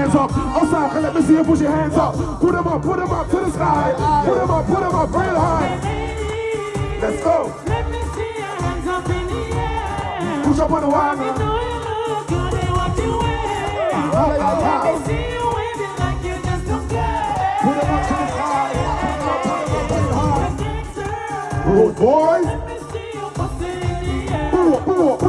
hands up. Outside, let me see you push your hands up. Put them up to the sky. Put them up real high. Let's go. Let me see your hands up in the air. Push up on the wall. Let me know you look good in what you wear. Let me see you waving like you just don't care. Put them up to the sky. Rude boys. Let me see you busting in the air. Boo.